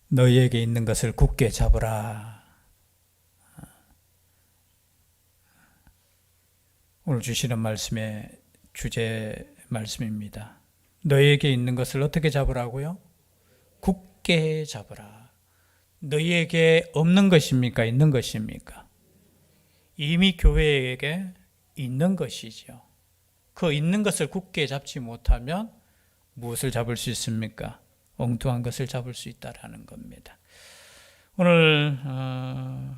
너희에게 있는 것을 굳게 잡으라. 오늘 주시는 말씀의 주제 말씀입니다. 너희에게 있는 것을 어떻게 잡으라고요? 굳게 잡으라. 너희에게 없는 것입니까? 있는 것입니까? 이미 교회에게 있는 것이죠. 그 있는 것을 굳게 잡지 못하면 무엇을 잡을 수 있습니까? 엉뚱한 것을 잡을 수 있다라는 겁니다. 오늘은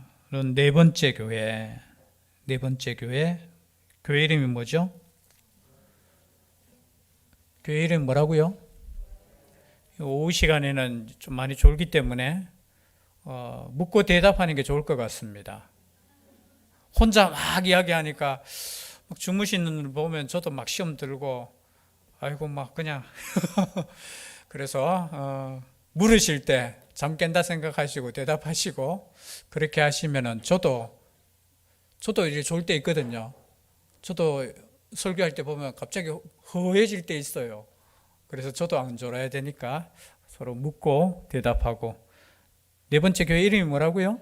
네 번째 교회 이름이 뭐죠? 교회 이름이 뭐라고요? 오후 시간에는 좀 많이 졸기 때문에 묻고 대답하는 게 좋을 것 같습니다. 혼자 막 이야기하니까 막 주무시는 분 보면 저도 막 시험 들고 아이고 막 그냥 그래서 물으실 때 잠 깬다 생각하시고 대답하시고 그렇게 하시면은 저도 이제 졸 때 있거든요. 저도 설교할 때 보면 갑자기 허해질 때 있어요. 그래서 저도 안 졸아야 되니까 서로 묻고 대답하고. 네 번째 교회 이름이 뭐라고요?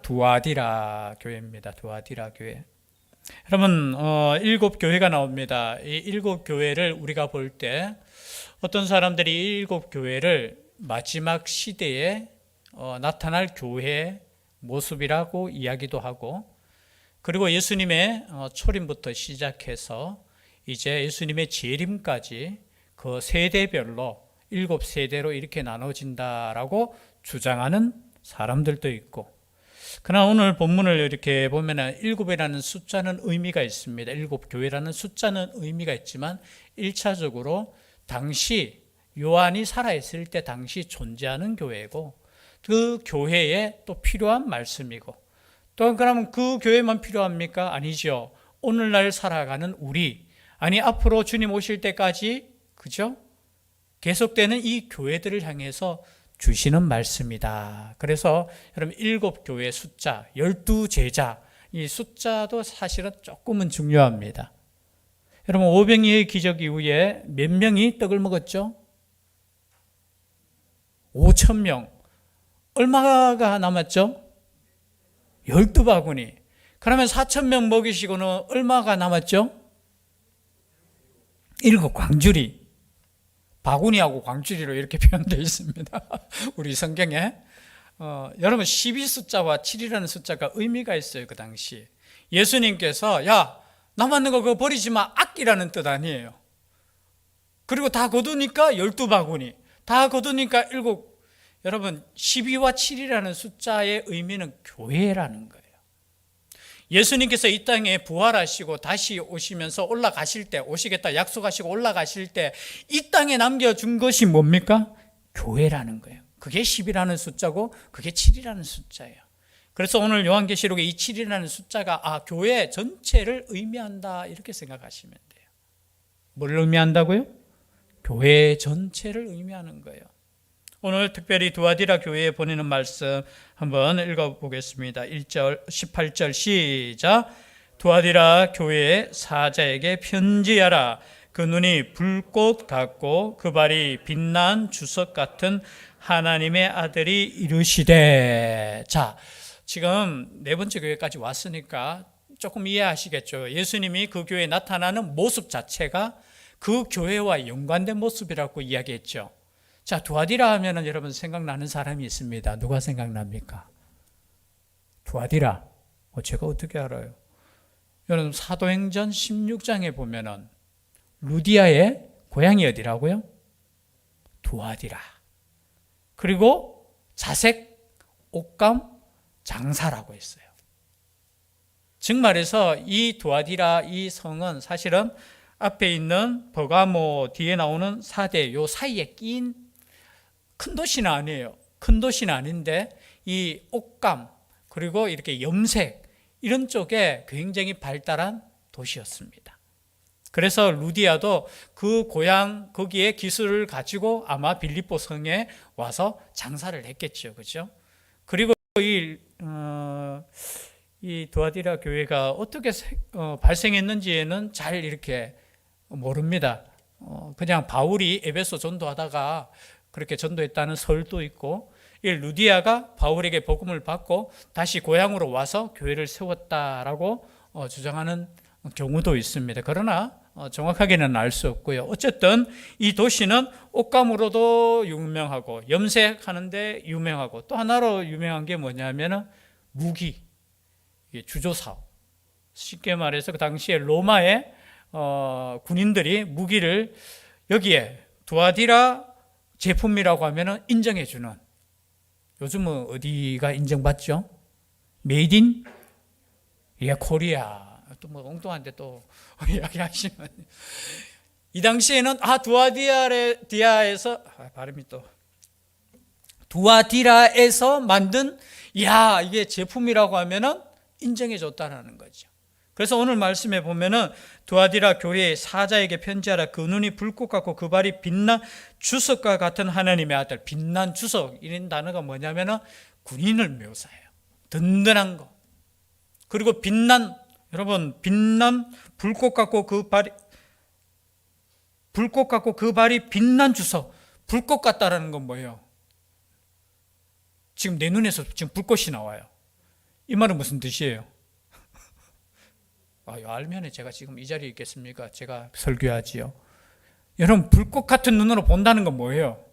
두아디라 교회입니다. 두아디라 교회. 여러분, 7교회가 나옵니다. 이 7교회를 우리가 볼 때 어떤 사람들이 7교회를 마지막 시대에 나타날 교회의 모습이라고 이야기도 하고, 그리고 예수님의 초림부터 시작해서 이제 예수님의 재림까지 그 세대별로 7세대로 이렇게 나눠진다라고 주장하는 사람들도 있고, 그러나 오늘 본문을 이렇게 보면 7이라는 숫자는 의미가 있습니다. 7교회라는 숫자는 의미가 있지만 1차적으로 당시 요한이 살아있을 때 당시 존재하는 교회고, 그 교회에 또 필요한 말씀이고, 또 그러면 그 교회만 필요합니까? 아니죠. 오늘날 살아가는 우리, 아니 앞으로 주님 오실 때까지, 그죠? 계속되는 이 교회들을 향해서 주시는 말씀이다. 그래서 여러분 7교회 숫자, 12제자, 이 숫자도 사실은 조금은 중요합니다. 여러분 오병이의 기적 이후에 몇 명이 떡을 먹었죠? 5,000명. 얼마가 남았죠? 12바구니. 그러면 4,000명 먹이시고는 얼마가 남았죠? 7광주리. 바구니하고 광주리로 이렇게 표현되어 있습니다. 우리 성경에. 여러분 12숫자와 7이라는 숫자가 의미가 있어요. 그 당시 예수님께서 야 남았는 거 그거 버리지 마, 아끼라는 뜻 아니에요. 그리고 다 거두니까 12바구니, 다 거두니까 7. 여러분 12와 7이라는 숫자의 의미는 교회라는 거예요. 예수님께서 이 땅에 부활하시고 다시 오시면서 올라가실 때, 오시겠다 약속하시고 올라가실 때 이 땅에 남겨준 것이 뭡니까? 교회라는 거예요. 그게 10이라는 숫자고 그게 7이라는 숫자예요. 그래서 오늘 요한계시록에 이 7이라는 숫자가 교회 전체를 의미한다, 이렇게 생각하시면 돼요. 뭘 의미한다고요? 교회 전체를 의미하는 거예요. 오늘 특별히 두아디라 교회에 보내는 말씀 한번 읽어보겠습니다. 1절, 18절 시작. 두아디라 교회의 사자에게 편지하라. 그 눈이 불꽃 같고 그 발이 빛난 주석 같은 하나님의 아들이 이르시되. 자, 지금 네 번째 교회까지 왔으니까 조금 이해하시겠죠. 예수님이 그 교회에 나타나는 모습 자체가 그 교회와 연관된 모습이라고 이야기했죠. 자, 두아디라 하면은 여러분 생각나는 사람이 있습니다. 누가 생각납니까? 두아디라. 제가 어떻게 알아요? 여러분 사도행전 16장에 보면은 루디아의 고향이 어디라고요? 두아디라. 그리고 자색 옷감 장사라고 했어요. 즉 말해서 이 두아디라 이 성은 사실은 앞에 있는 버가모 뒤에 나오는 사대 요 사이에 낀 큰 도시는 아니에요. 큰 도시는 아닌데 이 옷감 그리고 이렇게 염색 이런 쪽에 굉장히 발달한 도시였습니다. 그래서 루디아도 그 고향 거기에 기술을 가지고 아마 빌립보 성에 와서 장사를 했겠죠. 그죠? 그리고 이 두아디라 교회가 어떻게 발생했는지에는 잘 이렇게 모릅니다. 그냥 바울이 에베소 전도하다가 그렇게 전도했다는 설도 있고, 이 루디아가 바울에게 복음을 받고 다시 고향으로 와서 교회를 세웠다라고 주장하는 경우도 있습니다. 그러나 정확하게는 알 수 없고요. 어쨌든 이 도시는 옷감으로도 유명하고 염색하는데 유명하고 또 하나로 유명한 게 뭐냐면 무기, 주조 사업. 쉽게 말해서 그 당시에 로마의 군인들이 무기를 여기에 두아디라 제품이라고 하면 인정해 주는, 요즘은 어디가 인정받죠? 메이드 인 코리아. 또 뭐 엉뚱한데 또 이야기하시면 이 당시에는 두아디라에서 만든 이게 제품이라고 하면은 인정해 줬다라는 거죠. 그래서 오늘 말씀에 보면은 두아디라 교회의 사자에게 편지하라. 그 눈이 불꽃 같고 그 발이 빛난 주석과 같은 하나님의 아들. 빛난 주석, 이런 단어가 뭐냐면은 군인을 묘사해요. 든든한 거. 그리고 여러분 빛난 불꽃 같고 그 발이 빛난 주석. 불꽃 같다라는 건 뭐예요? 지금 내 눈에서 지금 불꽃이 나와요. 이 말은 무슨 뜻이에요? 알면 제가 지금 이 자리에 있겠습니까? 제가 설교하지요. 여러분, 불꽃 같은 눈으로 본다는 건 뭐예요?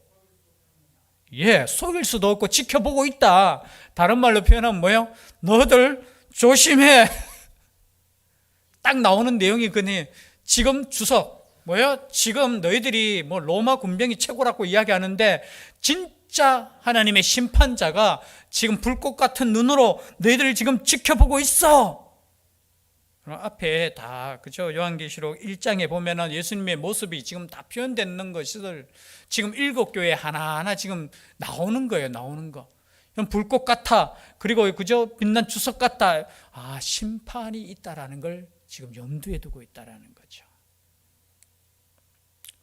속일 수도 없고 지켜보고 있다. 다른 말로 표현하면 뭐예요? 너희들 조심해. 딱 나오는 내용이 지금 주석 뭐예요? 지금 너희들이 뭐 로마 군병이 최고라고 이야기하는데 진짜 하나님의 심판자가 지금 불꽃 같은 눈으로 너희들을 지금 지켜보고 있어. 앞에 다 그죠? 요한계시록 1장에 보면은 예수님의 모습이 지금 다 표현되는 것을 지금 7교회 하나하나 지금 나오는 거예요. 나오는 거. 불꽃 같아. 그리고 그죠? 빛난 주석 같아. 심판이 있다라는 걸 지금 염두에 두고 있다라는 거죠.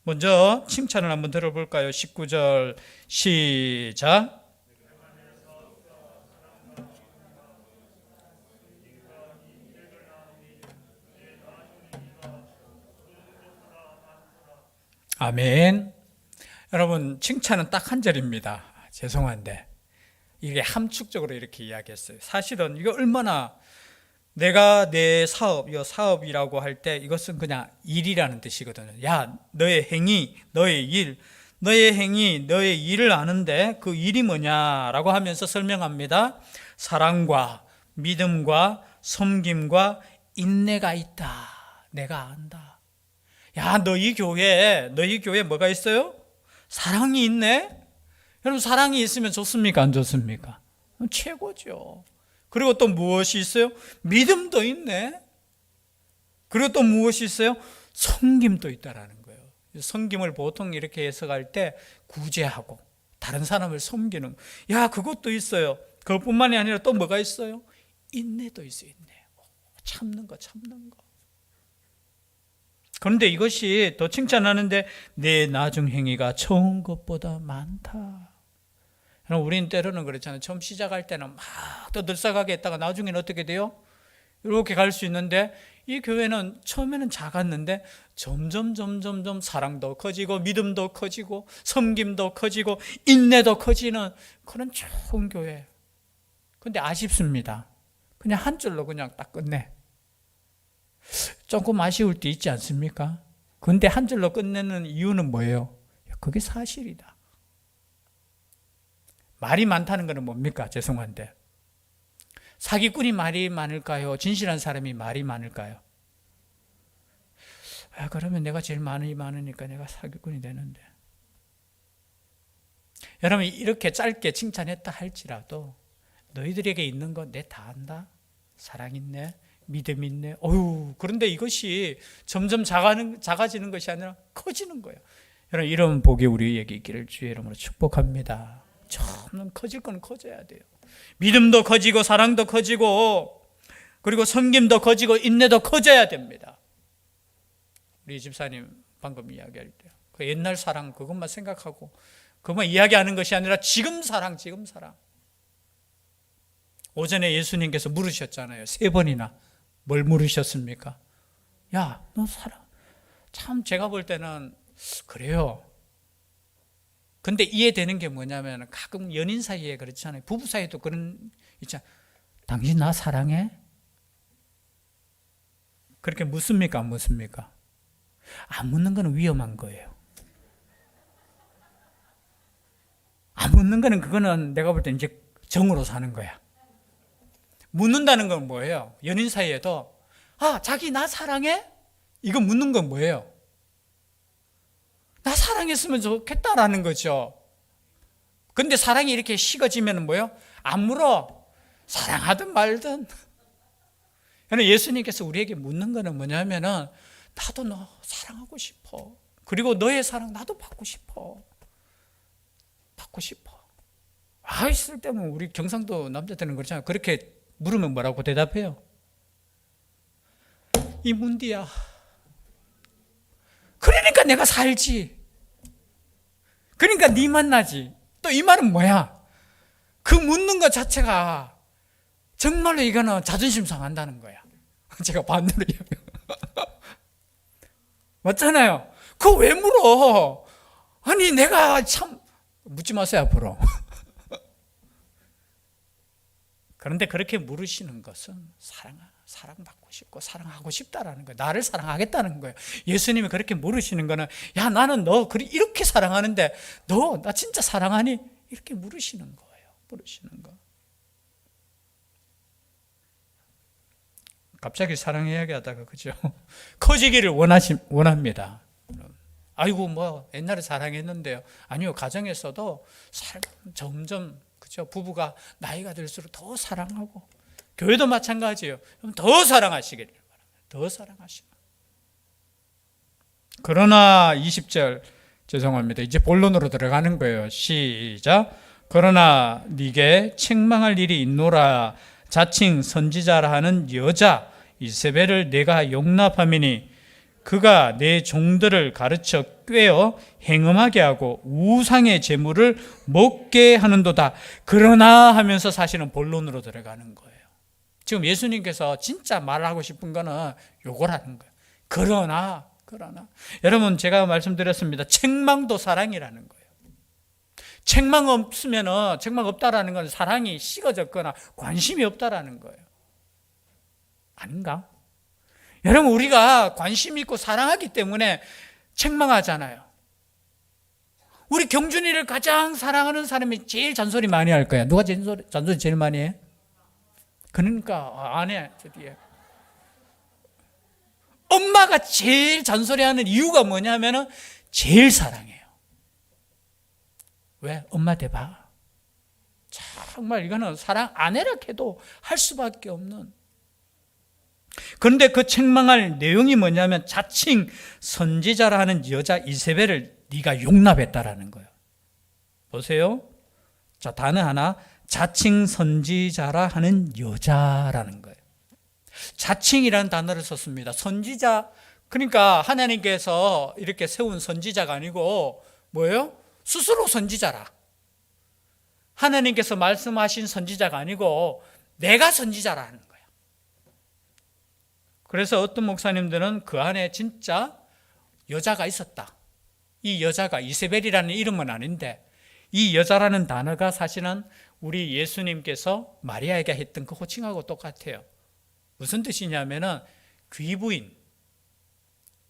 먼저 칭찬을 한번 들어볼까요? 19절 시작. 아멘. 여러분, 칭찬은 딱 한 절입니다. 죄송한데 이게 함축적으로 이렇게 이야기했어요. 사실은 이거 얼마나 내가 내 사업이라고 할 때 이것은 그냥 일이라는 뜻이거든요. 너의 행위, 너의 일을 아는데 그 일이 뭐냐라고 하면서 설명합니다. 사랑과 믿음과 섬김과 인내가 있다. 내가 안다. 너희 교회에 뭐가 있어요? 사랑이 있네? 여러분, 사랑이 있으면 좋습니까? 안 좋습니까? 최고죠. 그리고 또 무엇이 있어요? 믿음도 있네. 그리고 또 무엇이 있어요? 섬김도 있다라는 거예요. 섬김을 보통 이렇게 해석할 때 구제하고 다른 사람을 섬기는, 그것도 있어요. 그것뿐만이 아니라 또 뭐가 있어요? 인내도 있어요. 인내. 참는 거. 그런데 이것이 더 칭찬하는데 내 나중 행위가 처음 것보다 많다. 우리는 때로는 그렇잖아요. 처음 시작할 때는 막 더 들썩하게 했다가 나중에는 어떻게 돼요? 이렇게 갈 수 있는데 이 교회는 처음에는 작았는데 점점 사랑도 커지고 믿음도 커지고 섬김도 커지고 인내도 커지는 그런 좋은 교회. 그런데 아쉽습니다. 그냥 한 줄로 그냥 딱 끝내. 조금 아쉬울 때 있지 않습니까? 근데 한 줄로 끝내는 이유는 뭐예요? 그게 사실이다. 말이 많다는 것은 뭡니까? 죄송한데 사기꾼이 말이 많을까요? 진실한 사람이 말이 많을까요? 그러면 내가 제일 말이 많으니까 내가 사기꾼이 되는데. 여러분, 이렇게 짧게 칭찬했다 할지라도 너희들에게 있는 거 내 다 안다. 사랑 있네, 믿음 있네. 그런데 이것이 점점 작아지는 것이 아니라 커지는 거예요. 여러분, 이런 복이 우리에게 있기를 주의 이름으로 축복합니다. 점점 커질 건 커져야 돼요. 믿음도 커지고 사랑도 커지고 그리고 섬김도 커지고 인내도 커져야 됩니다. 우리 집사님 방금 이야기할 때 그 옛날 사랑 그것만 생각하고 그것만 이야기하는 것이 아니라 지금 사랑. 오전에 예수님께서 물으셨잖아요. 3번이나. 뭘 물으셨습니까? 너 사랑. 참 제가 볼 때는 그래요. 근데 이해되는 게 뭐냐면 가끔 연인 사이에 그렇잖아요. 부부 사이에도 그런 있잖아요. 당신 나 사랑해? 그렇게 묻습니까? 안 묻습니까? 안 묻는 거는 위험한 거예요. 안 묻는 거는 그거는 내가 볼 때 이제 정으로 사는 거야. 묻는다는 건 뭐예요? 연인 사이에도 자기 나 사랑해? 이거 묻는 건 뭐예요? 나 사랑했으면 좋겠다라는 거죠. 근데 사랑이 이렇게 식어지면 뭐예요? 안 물어. 사랑하든 말든. 예수님께서 우리에게 묻는 거는 뭐냐면은 나도 너 사랑하고 싶어. 그리고 너의 사랑 나도 받고 싶어. 받고 싶어. 있을 때면 우리 경상도 남자들은 그렇잖아요. 그렇게 물으면 뭐라고 대답해요? 이 문디야. 그러니까 내가 살지. 그러니까 네 만나지. 또 이 말은 뭐야? 그 묻는 것 자체가 정말로 이거는 자존심 상한다는 거야. 제가 반대로 맞잖아요. 그거 왜 물어? 아니 내가 참 묻지 마세요 앞으로. 그런데 그렇게 물으시는 것은 사랑받고 싶고 사랑하고 싶다라는 거예요. 나를 사랑하겠다는 거예요. 예수님이 그렇게 물으시는 거는 야 나는 너 이렇게 사랑하는데 너 나 진짜 사랑하니? 이렇게 물으시는 거예요. 물으시는 거. 갑자기 사랑 이야기하다가 그죠? 커지기를 원합니다. 아이고 뭐 옛날에 사랑했는데요. 아니요, 가정에서도 점점 그죠? 부부가 나이가 들수록 더 사랑하고 교회도 마찬가지예요. 더 사랑하시기를 바랍니다. 더 사랑하시고. 그러나 20절 죄송합니다. 이제 본론으로 들어가는 거예요. 시작. 그러나 네게 책망할 일이 있노라. 자칭 선지자라 하는 여자 이세벨을 내가 용납하미니 그가 내 종들을 가르쳐 꿰어 행음하게 하고 우상의 제물을 먹게 하는도다. 그러나 하면서 사실은 본론으로 들어가는 거예요. 지금 예수님께서 진짜 말하고 싶은 거는 요거라는 거예요. 그러나 여러분 제가 말씀드렸습니다. 책망도 사랑이라는 거예요. 책망 없다라는 건 사랑이 식어졌거나 관심이 없다라는 거예요. 아닌가? 여러분 우리가 관심 있고 사랑하기 때문에 책망하잖아요. 우리 경준이를 가장 사랑하는 사람이 제일 잔소리 많이 할 거야. 누가 잔소리 제일 많이 해? 그러니까 안 해. 저 뒤에. 엄마가 제일 잔소리하는 이유가 뭐냐면은 제일 사랑해요. 왜? 엄마 대봐. 정말 이거는 사랑 안 해라 해도 할 수밖에 없는. 그런데 그 책망할 내용이 뭐냐면 자칭 선지자라 하는 여자 이세벨을 네가 용납했다라는 거예요. 보세요. 자, 단어 하나. 자칭 선지자라 하는 여자라는 거예요. 자칭이라는 단어를 썼습니다. 선지자, 그러니까 하나님께서 이렇게 세운 선지자가 아니고 뭐예요? 스스로 선지자라. 하나님께서 말씀하신 선지자가 아니고 내가 선지자라는 거예요. 그래서 어떤 목사님들은 그 안에 진짜 여자가 있었다. 이 여자가 이세벨이라는 이름은 아닌데 이 여자라는 단어가 사실은 우리 예수님께서 마리아에게 했던 그 호칭하고 똑같아요. 무슨 뜻이냐면은 귀부인.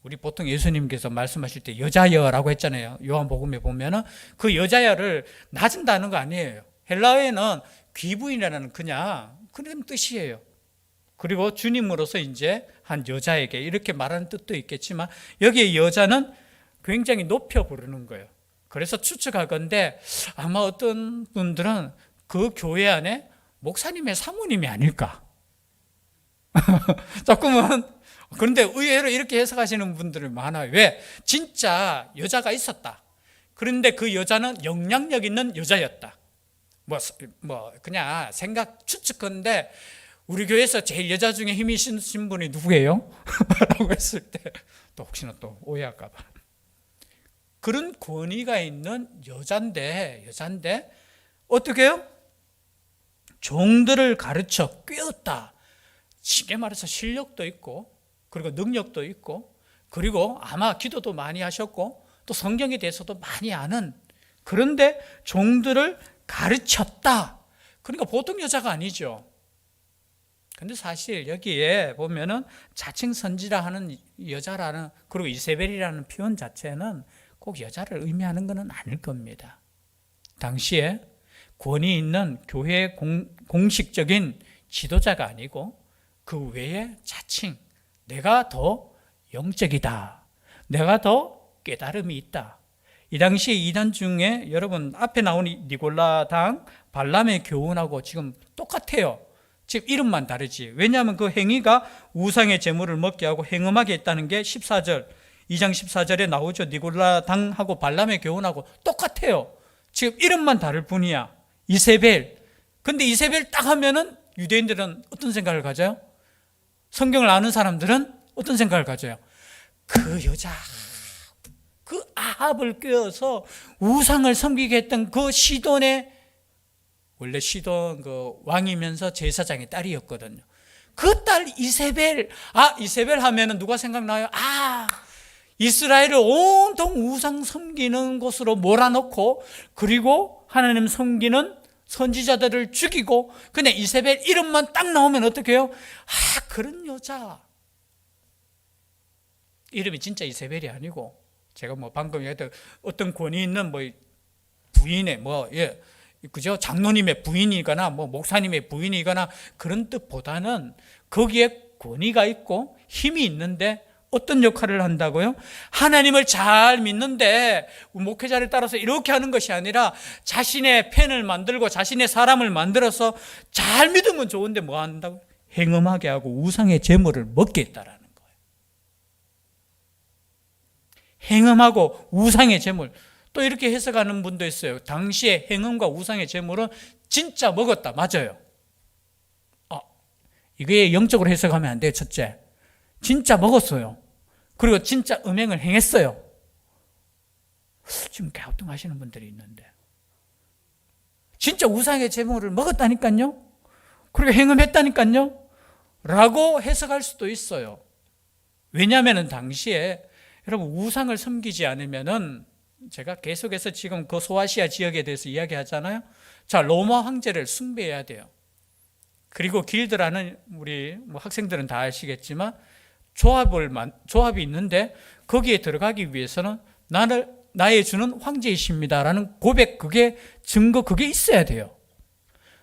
우리 보통 예수님께서 말씀하실 때 여자여라고 했잖아요. 요한복음에 보면은 그 여자여를 낮은 단어가 아니에요. 헬라어에는 귀부인이라는 그냥 그런 뜻이에요. 그리고 주님으로서 이제 한 여자에게 이렇게 말하는 뜻도 있겠지만 여기에 여자는 굉장히 높여 부르는 거예요. 그래서 추측할 건데 아마 어떤 분들은 그 교회 안에 목사님의 사모님이 아닐까. 조금은 그런데 의외로 이렇게 해석하시는 분들이 많아요. 왜? 진짜 여자가 있었다. 그런데 그 여자는 영향력 있는 여자였다. 그냥 추측컨대 우리 교회에서 제일 여자 중에 힘이 있으신 분이 누구예요? 라고 했을 때 또 혹시나 또 오해할까 봐. 그런 권위가 있는 여잔데 어떻게 해요? 종들을 가르쳐 꿰었다. 쉽게 말해서 실력도 있고 그리고 능력도 있고 그리고 아마 기도도 많이 하셨고 또 성경에 대해서도 많이 아는 그런데 종들을 가르쳤다. 그러니까 보통 여자가 아니죠. 근데 사실 여기에 보면은 자칭 선지라 하는 여자라는, 그리고 이세벨이라는 표현 자체는 꼭 여자를 의미하는 것은 아닐 겁니다. 당시에 권위 있는 교회의 공식적인 지도자가 아니고 그 외에 자칭 내가 더 영적이다, 내가 더 깨달음이 있다. 이 당시에 이단 중에 여러분 앞에 나온 니골라당 발람의 교훈하고 지금 똑같아요. 지금 이름만 다르지. 왜냐하면 그 행위가 우상의 제물을 먹게 하고 행음하게 했다는 게 14절, 2장 14절에 나오죠. 니골라당하고 발람의 교훈하고 똑같아요. 지금 이름만 다를 뿐이야. 이세벨. 근데 이세벨 딱 하면은 유대인들은 어떤 생각을 가져요? 성경을 아는 사람들은 어떤 생각을 가져요? 그 여자, 그 아합을 꿰어서 우상을 섬기게 했던 그 시돈의, 원래 시돈 그 왕이면서 제사장의 딸이었거든요. 그 딸 이세벨. 이세벨 하면은 누가 생각나요? 이스라엘을 온통 우상 섬기는 곳으로 몰아넣고, 그리고 하나님 섬기는 선지자들을 죽이고, 그냥 이세벨 이름만 딱 나오면 어떻게 해요? 그런 여자. 이름이 진짜 이세벨이 아니고, 제가 방금 얘기했던 어떤 권위 있는 부인의 그죠? 장로님의 부인이거나 목사님의 부인이거나 그런 뜻보다는 거기에 권위가 있고 힘이 있는데 어떤 역할을 한다고요? 하나님을 잘 믿는데 목회자를 따라서 이렇게 하는 것이 아니라 자신의 펜을 만들고 자신의 사람을 만들어서 잘 믿으면 좋은데 뭐 한다고? 행음하게 하고 우상의 제물을 먹게 했다라는 거예요. 행음하고 우상의 제물. 또 이렇게 해석하는 분도 있어요. 당시에 행음과 우상의 제물은 진짜 먹었다. 맞아요. 이게 영적으로 해석하면 안 돼요. 첫째, 진짜 먹었어요. 그리고 진짜 음행을 행했어요. 지금 갸우뚱하시는 분들이 있는데, 진짜 우상의 제물을 먹었다니까요, 그리고 행음했다니까요 라고 해석할 수도 있어요. 왜냐하면 당시에 여러분 우상을 섬기지 않으면은, 제가 계속해서 지금 그 소아시아 지역에 대해서 이야기하잖아요. 자, 로마 황제를 숭배해야 돼요. 그리고 길드라는, 우리 학생들은 다 아시겠지만 조합이 있는데 거기에 들어가기 위해서는 나의 주는 황제이십니다라는 고백, 그게 증거, 그게 있어야 돼요.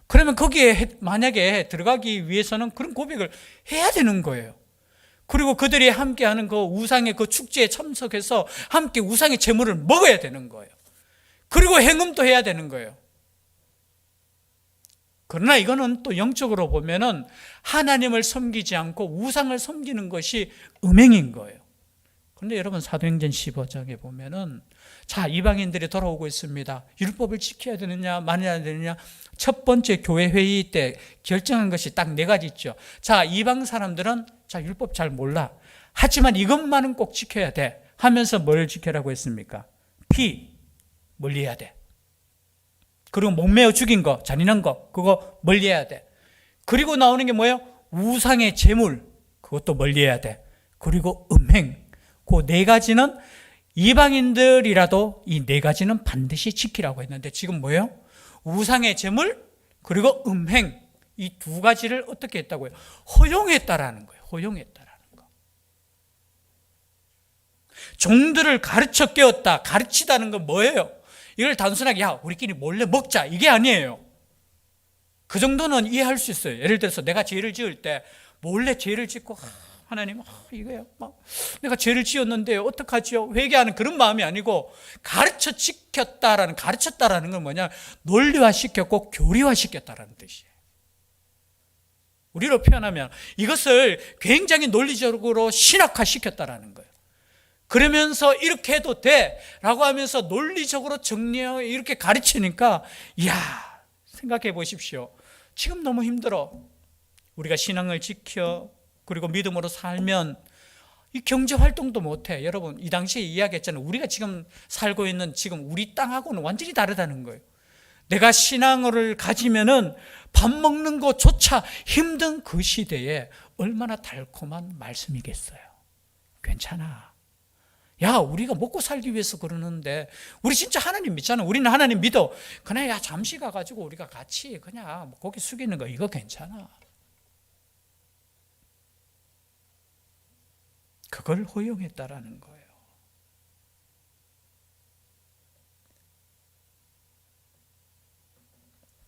그러면 거기에 만약에 들어가기 위해서는 그런 고백을 해야 되는 거예요. 그리고 그들이 함께하는 그 우상의 그 축제에 참석해서 함께 우상의 제물을 먹어야 되는 거예요. 그리고 행음도 해야 되는 거예요. 그러나 이거는 또 영적으로 보면은 하나님을 섬기지 않고 우상을 섬기는 것이 음행인 거예요. 그런데 여러분 사도행전 15장에 보면은, 자, 이방인들이 돌아오고 있습니다. 율법을 지켜야 되느냐 말아야 되느냐, 첫 번째 교회 회의 때 결정한 것이 딱 4가지 있죠. 자, 이방 사람들은 율법 잘 몰라. 하지만 이것만은 꼭 지켜야 돼 하면서 뭘 지켜라고 했습니까? 피 멀리해야 돼. 그리고 목매어 죽인 거, 잔인한 거, 그거 멀리해야 돼. 그리고 나오는 게 뭐예요? 우상의 제물, 그것도 멀리해야 돼. 그리고 음행, 그 4가지는 이방인들이라도 이 4가지는 반드시 지키라고 했는데, 지금 뭐예요? 우상의 제물 그리고 음행, 이 2가지를 어떻게 했다고요? 허용했다라는 거예요. 허용했다라는 거. 종들을 가르쳐 깨웠다. 가르치다는 건 뭐예요? 이걸 단순하게 우리끼리 몰래 먹자, 이게 아니에요. 그 정도는 이해할 수 있어요. 예를 들어서 내가 죄를 지을 때 몰래 죄를 짓고, 하나님 이거요, 내가 죄를 지었는데 어떡하지요? 회개하는 그런 마음이 아니고, 가르쳤다라는 건 뭐냐? 논리화시켰고 교리화시켰다라는 뜻이에요. 우리로 표현하면 이것을 굉장히 논리적으로 신학화시켰다라는 거예요. 그러면서 이렇게 해도 돼 라고 하면서 논리적으로 정리하고 이렇게 가르치니까, 생각해 보십시오. 지금 너무 힘들어. 우리가 신앙을 지켜 그리고 믿음으로 살면 이 경제 활동도 못해. 여러분, 이 당시에 이야기했잖아요. 우리가 지금 살고 있는 지금 우리 땅하고는 완전히 다르다는 거예요. 내가 신앙을 가지면은 밥 먹는 것조차 힘든 그 시대에 얼마나 달콤한 말씀이겠어요. 괜찮아. 야, 우리가 먹고 살기 위해서 그러는데 우리 진짜 하나님 믿잖아. 우리는 하나님 믿어. 그냥 야, 잠시 가가지고 우리가 같이 그냥 고개 숙이는 거 이거 괜찮아. 그걸 허용했다라는 거예요.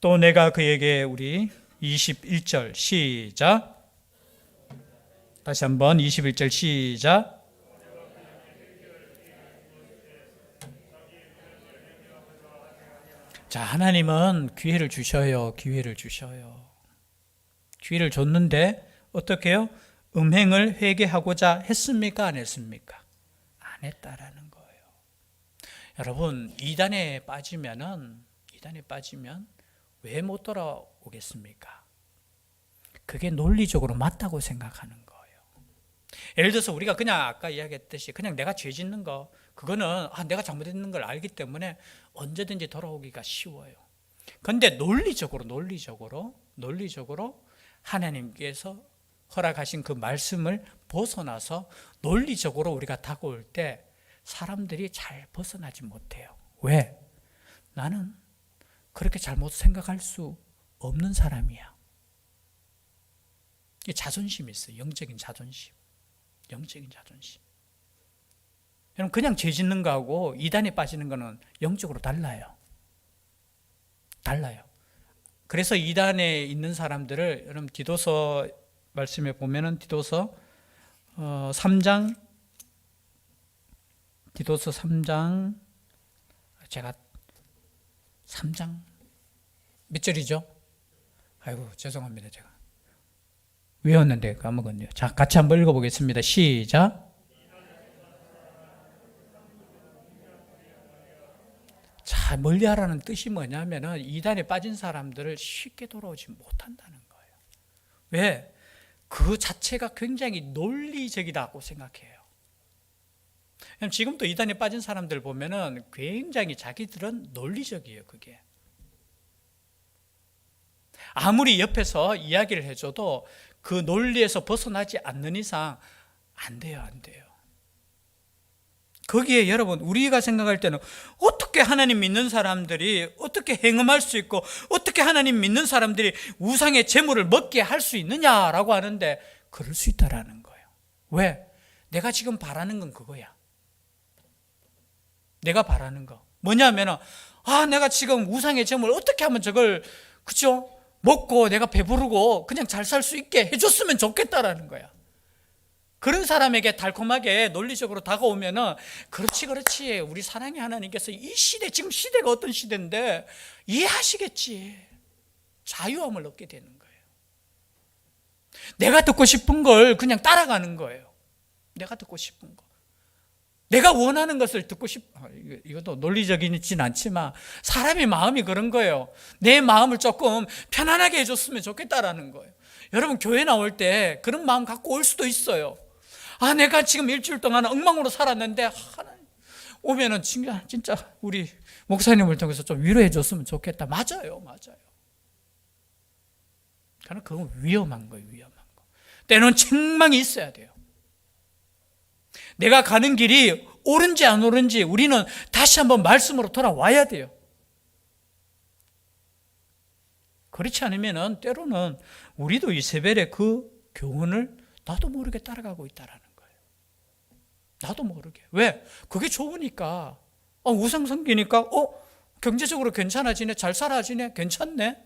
또 내가 그에게 우리 21절 시작. 다시 한번 21절 시작. 자, 하나님은 기회를 주셔요. 기회를 주셔요. 기회를 줬는데 어떻게 해요? 음행을 회개하고자 했습니까? 안 했습니까? 안 했다라는 거예요. 여러분, 이단에 빠지면 왜 못 돌아오겠습니까? 그게 논리적으로 맞다고 생각하는 거예요. 예를 들어서 우리가 그냥 아까 이야기했듯이 그냥 내가 죄 짓는 거, 그거는 내가 잘못했는 걸 알기 때문에 언제든지 돌아오기가 쉬워요. 그런데 논리적으로 하나님께서 허락하신 그 말씀을 벗어나서 논리적으로 우리가 다가올 때 사람들이 잘 벗어나지 못해요. 왜? 나는 그렇게 잘못 생각할 수 없는 사람이야. 자존심이 있어요. 영적인 자존심. 여러분, 그냥 죄 짓는 거하고 이단에 빠지는 거는 영적으로 달라요. 그래서 이단에 있는 사람들을 여러분 디도서 말씀에 보면은 디도서 3장 제가 3장 몇 절이죠? 아이고 죄송합니다. 제가 외웠는데 까먹었네요. 자, 같이 한번 읽어보겠습니다. 시작. 자, 멀리하라는 뜻이 뭐냐면은 이단에 빠진 사람들을 쉽게 돌아오지 못한다는 거예요. 왜? 그 자체가 굉장히 논리적이라고 생각해요. 지금도 이단에 빠진 사람들 보면은 굉장히 자기들은 논리적이에요. 그게 아무리 옆에서 이야기를 해줘도 그 논리에서 벗어나지 않는 이상 안 돼요. 거기에 여러분, 우리가 생각할 때는 어떻게 하나님 믿는 사람들이 어떻게 행음할 수 있고 어떻게 하나님 믿는 사람들이 우상의 제물을 먹게 할 수 있느냐라고 하는데 그럴 수 있다라는 거예요. 왜? 내가 지금 바라는 건 그거야. 내가 바라는 거 뭐냐면 내가 지금 우상의 제물 어떻게 하면 저걸 그죠? 먹고 내가 배부르고 그냥 잘 살 수 있게 해줬으면 좋겠다라는 거야. 그런 사람에게 달콤하게 논리적으로 다가오면은 그렇지 우리 사랑의 하나님께서 이 시대, 지금 시대가 어떤 시대인데 이해하시겠지. 자유함을 얻게 되는 거예요. 내가 듣고 싶은 걸 그냥 따라가는 거예요. 내가 듣고 싶은 거, 내가 원하는 것을 듣고 이것도 논리적이진 않지만 사람의 마음이 그런 거예요. 내 마음을 조금 편안하게 해줬으면 좋겠다라는 거예요. 여러분, 교회 나올 때 그런 마음 갖고 올 수도 있어요. 내가 지금 일주일 동안 엉망으로 살았는데 오면은 진짜 우리 목사님을 통해서 좀 위로해 줬으면 좋겠다. 맞아요. 그러나 그건 위험한 거예요. 때로는 책망이 있어야 돼요. 내가 가는 길이 옳은지 안 옳은지 우리는 다시 한번 말씀으로 돌아와야 돼요. 그렇지 않으면 때로는 우리도 이세벨의 그 교훈을 나도 모르게 따라가고 있다라는 거예요. 나도 모르게. 왜? 그게 좋으니까. 우상 섬기니까 경제적으로 괜찮아지네, 잘 살아지네, 괜찮네.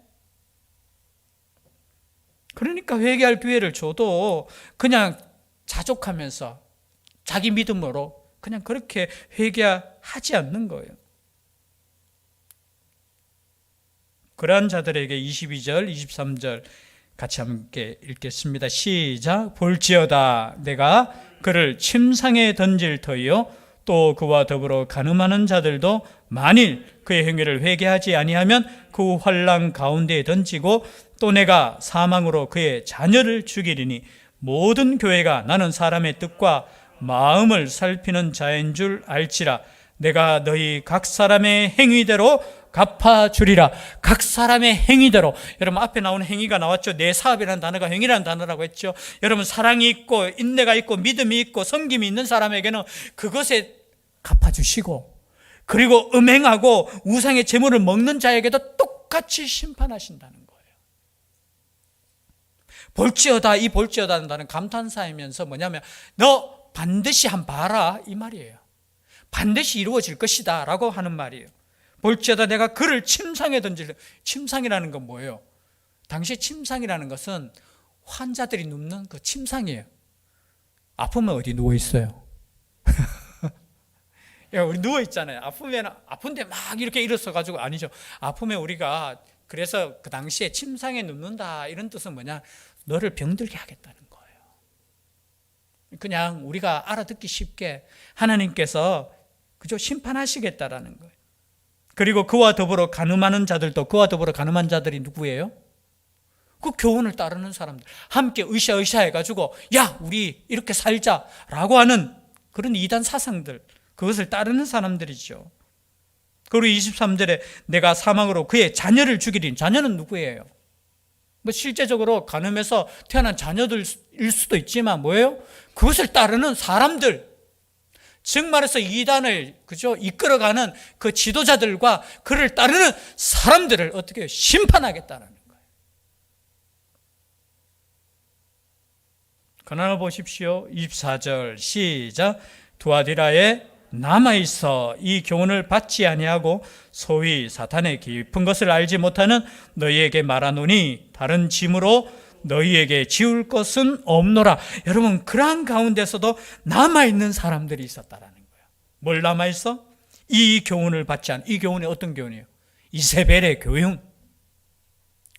그러니까 회개할 기회를 줘도 그냥 자족하면서 자기 믿음으로 그냥 그렇게 회개하지 않는 거예요. 그러한 자들에게 22절, 23절 같이 함께 읽겠습니다. 시작. 볼지어다 내가 그를 침상에 던질 터이요 또 그와 더불어 간음하는 자들도 만일 그의 행위를 회개하지 아니하면 그 환랑 가운데에 던지고 또 내가 사망으로 그의 자녀를 죽이리니 모든 교회가 나는 사람의 뜻과 마음을 살피는 자인 줄 알지라. 내가 너희 각 사람의 행위대로 갚아주리라. 각 사람의 행위대로. 여러분 앞에 나오는 행위가 나왔죠. 내 사업이라는 단어가 행위라는 단어라고 했죠. 여러분 사랑이 있고 인내가 있고 믿음이 있고 섬김이 있는 사람에게는 그것에 갚아주시고, 그리고 음행하고 우상의 재물을 먹는 자에게도 똑같이 심판하신다는 거예요. 볼지어다. 이 볼지어다는 단어는 감탄사이면서 뭐냐면 너 반드시 한번 봐라 이 말이에요. 반드시 이루어질 것이다 라고 하는 말이에요. 볼지어다 내가 그를 침상에 던질. 침상이라는 건 뭐예요? 당시 침상이라는 것은 환자들이 눕는 그 침상이에요. 아프면 어디 누워 있어요? 우리 누워 있잖아요. 아프면 아픈데 막 이렇게 일어서 가지고 아니죠. 아프면 우리가 그래서 그 당시에 침상에 눕는다 이런 뜻은 뭐냐? 너를 병들게 하겠다는 거예요. 그냥 우리가 알아듣기 쉽게 하나님께서 그저 심판하시겠다라는 거예요. 그리고 그와 더불어 간음하는 자들도, 그와 더불어 간음한 자들이 누구예요? 그 교훈을 따르는 사람들, 함께 으쌰으쌰 해가지고 야 우리 이렇게 살자라고 하는 그런 이단 사상들, 그것을 따르는 사람들이죠. 그리고 23절에 내가 사망으로 그의 자녀를 죽이리니. 자녀는 누구예요? 뭐 실제적으로 간음해서 태어난 자녀들일 수도 있지만 뭐예요? 그것을 따르는 사람들, 즉 말해서 이단을 그죠 이끌어가는 그 지도자들과 그를 따르는 사람들을 어떻게 심판하겠다는 거예요. 그러나 보십시오. 24절 시작. 두아디라에 남아있어 이 교훈을 받지 아니하고 소위 사탄의 깊은 것을 알지 못하는 너희에게 말하노니 다른 짐으로 너희에게 지울 것은 없노라. 여러분 그러한 가운데서도 남아있는 사람들이 있었다라는 거예요. 뭘 남아있어? 이 교훈을 받지 않은. 이 교훈이 어떤 교훈이에요? 이세벨의 교훈.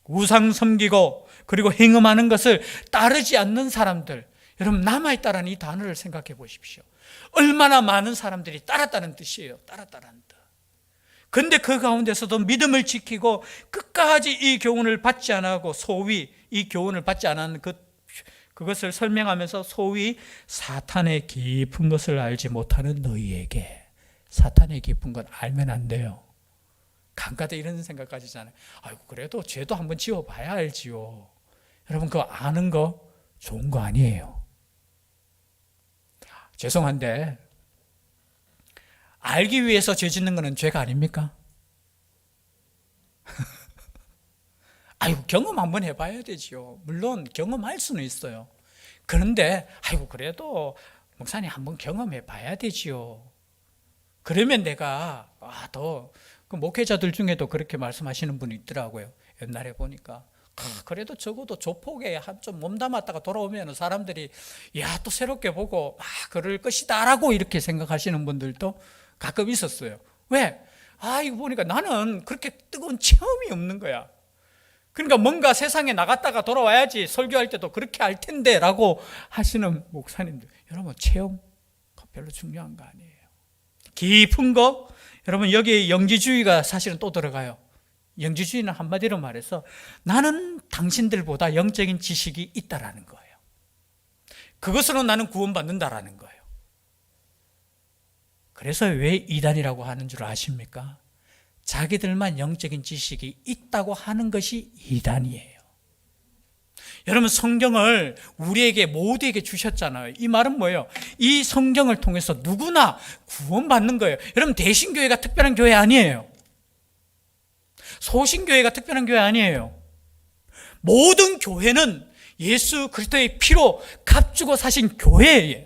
우상 섬기고 그리고 행음하는 것을 따르지 않는 사람들. 여러분 남아있다라는 이 단어를 생각해 보십시오. 얼마나 많은 사람들이 따랐다는 뜻이에요. 따랐다는 뜻. 근데 그 가운데서도 믿음을 지키고 끝까지 이 교훈을 받지 않고 소위 이 교훈을 받지 않은 그것을 설명하면서 소위 사탄의 깊은 것을 알지 못하는 너희에게. 사탄의 깊은 것 알면 안 돼요. 간가다 이런 생각 가지잖아요. 아이고 그래도 죄도 한번 지어봐야 알지요. 여러분 그거 아는 거 좋은 거 아니에요. 죄송한데 알기 위해서 죄 짓는 것은 죄가 아닙니까? 아이고 경험 한번 해봐야 되지요. 물론 경험할 수는 있어요. 그런데 아이고 그래도 목사님 한번 경험해봐야 되지요. 그러면 내가 더 그 목회자들 중에도 그렇게 말씀하시는 분이 있더라고요. 옛날에 보니까 그래도 적어도 조폭에 좀 몸담았다가 돌아오면 사람들이 야 또 새롭게 보고 그럴 것이다 라고 이렇게 생각하시는 분들도 가끔 있었어요. 왜? 이거 보니까 나는 그렇게 뜨거운 체험이 없는 거야. 그러니까 뭔가 세상에 나갔다가 돌아와야지 설교할 때도 그렇게 할 텐데 라고 하시는 목사님들, 여러분 체험 별로 중요한 거 아니에요. 깊은 거, 여러분 여기에 영지주의가 사실은 또 들어가요. 영지주의는 한마디로 말해서 나는 당신들보다 영적인 지식이 있다라는 거예요. 그것으로 나는 구원받는다라는 거예요. 그래서 왜 이단이라고 하는 줄 아십니까? 자기들만 영적인 지식이 있다고 하는 것이 이단이에요. 여러분 성경을 우리에게 모두에게 주셨잖아요. 이 말은 뭐예요? 이 성경을 통해서 누구나 구원받는 거예요. 여러분 대신교회가 특별한 교회 아니에요. 소신교회가 특별한 교회 아니에요. 모든 교회는 예수 그리스도의 피로 값주고 사신 교회예요.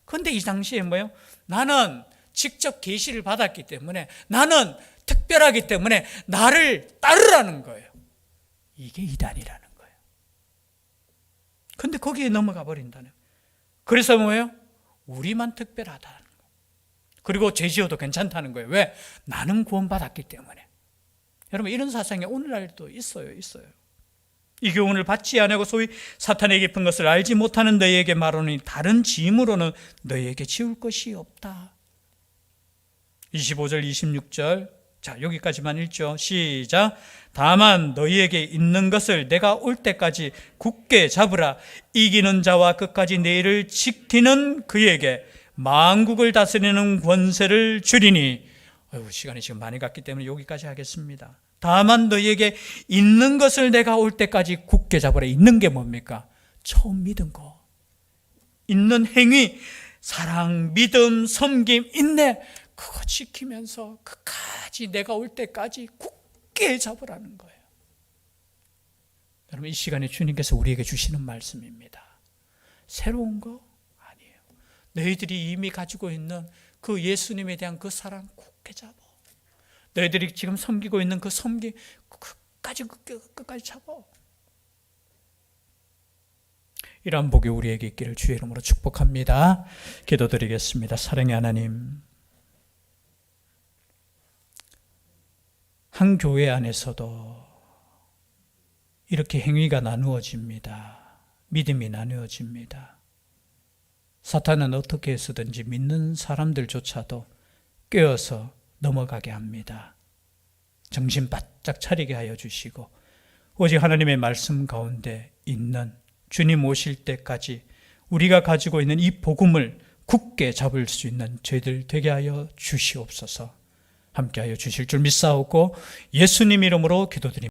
그런데 이 당시에 뭐예요? 나는 직접 계시를 받았기 때문에, 나는 특별하기 때문에 나를 따르라는 거예요. 이게 이단이라는 거예요. 그런데 거기에 넘어가 버린다는. 그래서 뭐예요? 우리만 특별하다는 거. 그리고 죄 지어도 괜찮다는 거예요. 왜? 나는 구원받았기 때문에. 여러분 이런 사상이 오늘날도 있어요. 이 교훈을 받지 않고 소위 사탄의 깊은 것을 알지 못하는 너희에게 말하노니 다른 짐으로는 너희에게 지울 것이 없다. 25절 26절 자 여기까지만 읽죠. 시작. 다만 너희에게 있는 것을 내가 올 때까지 굳게 잡으라. 이기는 자와 끝까지 내 일을 지키는 그에게 만국을 다스리는 권세를 주리니. 시간이 지금 많이 갔기 때문에 여기까지 하겠습니다. 다만 너희에게 있는 것을 내가 올 때까지 굳게 잡으라. 있는 게 뭡니까? 처음 믿은 거. 있는 행위, 사랑, 믿음, 섬김, 인내, 그거 지키면서 끝까지 내가 올 때까지 굳게 잡으라는 거예요. 여러분, 이 시간에 주님께서 우리에게 주시는 말씀입니다. 새로운 거 아니에요. 너희들이 이미 가지고 있는 그 예수님에 대한 그 사랑 굳게 잡아. 너희들이 지금 섬기고 있는 그 섬김 끝까지 잡아. 이러한 복이 우리에게 있기를 주의 이름으로 축복합니다. 기도드리겠습니다. 사랑의 하나님, 한 교회 안에서도 이렇게 행위가 나누어집니다. 믿음이 나누어집니다. 사탄은 어떻게 해서든지 믿는 사람들조차도 꿰어서 넘어가게 합니다. 정신 바짝 차리게 하여 주시고 오직 하나님의 말씀 가운데 있는 주님 오실 때까지 우리가 가지고 있는 이 복음을 굳게 잡을 수 있는 저희들 되게 하여 주시옵소서. 함께하여 주실 줄 믿사오고 예수님 이름으로 기도드립니다.